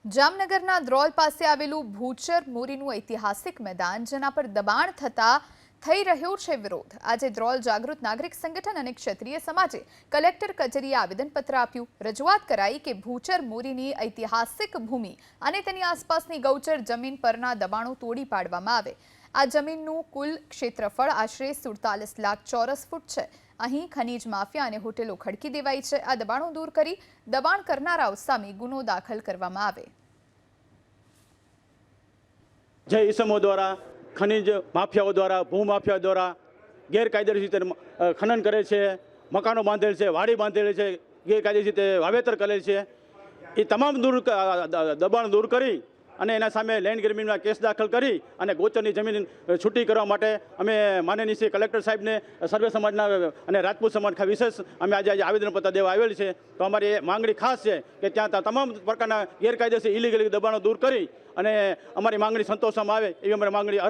જામનગરના દ્રોલ પાસે આવેલું ભૂચર મોરીનું ઐતિહાસિક મેદાન જેના પર દબાણ થતા થઈ રહ્યો છે વિરોધ। આજે દ્રોલ જાગૃત નાગરિક સંગઠન અને ક્ષત્રિય સમાજે કલેક્ટર કચેરીએ આવેદનપત્ર આપ્યું। રજૂઆત કરાઈ કે ભૂચર મોરીની ઐતિહાસિક ભૂમિ અને તેની આસપાસની ગૌચર જમીન પરના દબાણો તોડી પાડવામાં આવે। આ જમીનનું કુલ ક્ષેત્રફળ આશરે 47 લાખ ચોરસ ફૂટ છે। અહીં ખનીજ માફિયા અને હોટેલો ખડકી દેવાઈ છે। આ દબાણો દૂર કરી દબાણ કરનારાઓ સામે ગુનો દાખલ કરવામાં આવે। જે ઇસમો દ્વારા ખનીજ માફિયાઓ દ્વારા ભૂમાફિયા દ્વારા ગેરકાયદેસર રીતે ખનન કરે છે, મકાનો બાંધેલ છે, વાડી બાંધેલી છે, ગેરકાયદેસર રીતે વાવેતર કરેલ છે, એ તમામ દબાણ દૂર કરી અને એના સામે લેન્ડ ગ્રેબિંગના કેસ દાખલ કરી અને ગોચરની જમીન છૂટી કરવા માટે અમે માનનીય શ્રી કલેક્ટર સાહેબને સર્વે સમાજના અને રાજપૂત સમાજ વિશેષ અમે આજે આવેદનપત્ર દેવા આવેલ છે। તો અમારી માંગણી ખાસ છે કે ત્યાં તમામ પ્રકારના ગેરકાયદેસર ઇલીગલ દબાણો દૂર કરી અને અમારી માંગણી સંતોષવામાં આવે એવી અમારી માંગણી